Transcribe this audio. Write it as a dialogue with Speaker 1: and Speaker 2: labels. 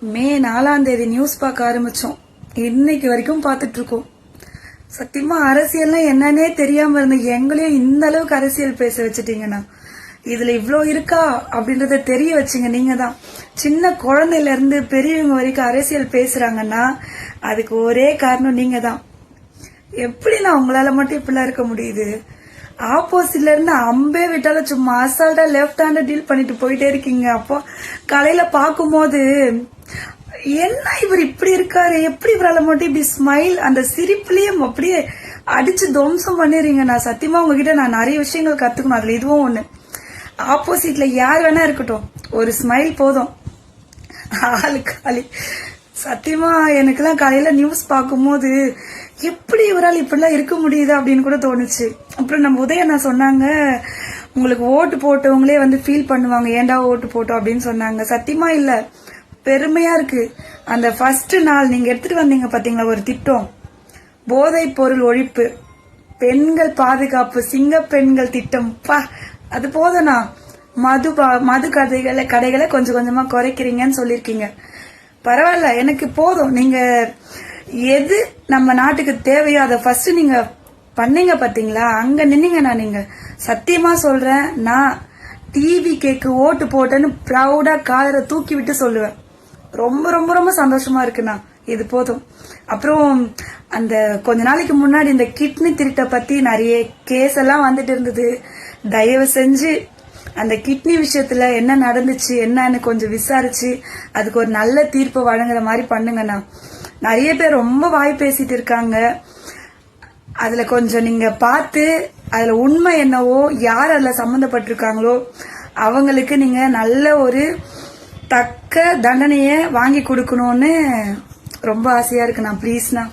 Speaker 1: மே 4ஆம் தேதி நியூஸ் பார்க்க ஆரம்பிச்சோம். இன்னைக்கு வரைக்கும் பார்த்துட்டு இருக்கோம். சத்தியமா அரசியல்னா என்னன்னே தெரியாம இருந்த எங்களையும் இந்த அளவுக்கு அரசியல் பேச வச்சுட்டீங்கன்னா இதுல இவ்ளோ இருக்கா அப்படின்றத தெரிய வச்சுங்க. நீங்க தான் சின்ன குழந்தையில இருந்து பெரியவங்க வரைக்கும் அரசியல் பேசுறாங்கன்னா அதுக்கு ஒரே காரணம் நீங்க தான். எப்படி நான் உங்களால மட்டும் இப்படிலாம் இருக்க முடியுது? ஆப்போசிட்ல இருந்து அம்பே விட்டாலும் சும்மா அசால்ட்டா லெஃப்ட் ஹேண்ட டீல் பண்ணிட்டு போயிட்டே இருக்கீங்க. அப்போ காலையில பாக்கும்போது என்ன இவர் இப்படி இருக்காரு, எப்படி இவரால மட்டும் இப்படி ஸ்மைல் அந்த சிரிப்புலயே அப்படியே அடிச்சு துவம்சம் பண்ணிடுறீங்க. நான் சத்தியமா உங்ககிட்ட நான் நிறைய விஷயங்கள் கத்துக்கணும். அதுல இதுவும் ஒண்ணு. ஆப்போசிட்ல யார் வேணா இருக்கட்டும், ஒரு ஸ்மைல் போதும், ஆளு காலி. சத்தியமா எனக்கெல்லாம் காலையில நியூஸ் பார்க்கும்போது எப்படி இவரால் இப்படிலாம் இருக்க முடியுது அப்படின்னு கூட தோணுச்சு. அப்புறம் நம்ம உதயண்ணா சொன்னாங்க, உங்களுக்கு ஓட்டு போட்டவங்களே வந்து ஃபீல் பண்ணுவாங்க, ஏன்டா ஓட்டு போட்டோம் அப்படின்னு சொன்னாங்க. சத்தியமா இல்ல, பெருமையா இருக்கு. அந்த ஃபர்ஸ்ட் நாள் நீங்க எடுத்துட்டு வந்தீங்க பாத்தீங்களா ஒரு திட்டம், போதைப் பொருள் ஒழிப்பு, பெண்கள் பாதுகாப்பு, சிங்க பெண்கள் திட்டம். அது போதனா மது கடைகளை கொஞ்சம் கொஞ்சமா குறைக்கிறீங்கன்னு சொல்லிருக்கீங்க. பரவாயில்ல, எனக்கு போதும். நீங்க எது நம்ம நாட்டுக்கு தேவையோ அதை ஃபர்ஸ்ட் நீங்க பண்ணீங்க பாத்தீங்களா, அங்க நின்னீங்கன்னா நீங்க. சத்தியமா சொல்றேன், நான் டிவி கேக்கு ஓட்டு போட்டேன்னு ப்ரௌடா காதரை தூக்கி விட்டு சொல்லுவேன். ரொம்ப ரொம்ப ரொம்ப சந்தோஷமா இருக்குண்ணா, இது போதும். அப்புறம் அந்த கொஞ்ச நாளைக்கு முன்னாடி இந்த கிட்னி திருட்ட பத்தி நிறைய கேஸ் எல்லாம் வந்துட்டு இருந்தது. தயவு செஞ்சு அந்த கிட்னி விஷயத்துல என்ன நடந்துச்சு என்னன்னு கொஞ்சம் விசாரிச்சு அதுக்கு ஒரு நல்ல தீர்ப்பு வழங்குற மாதிரி பண்ணுங்கண்ணா. நிறைய பேர் ரொம்ப வாய் பேசிட்டு இருக்காங்க. அதுல கொஞ்சம் நீங்க பார்த்து அதுல உண்மை என்னவோ, யார் அதுல சம்பந்தப்பட்டிருக்காங்களோ அவங்களுக்கு நீங்க நல்ல ஒரு தக்க தண்டனைய வாங்கி கொடுக்கணும்னு ரொம்ப ஆசையா இருக்குண்ணா. ப்ளீஸ்ண்ணா.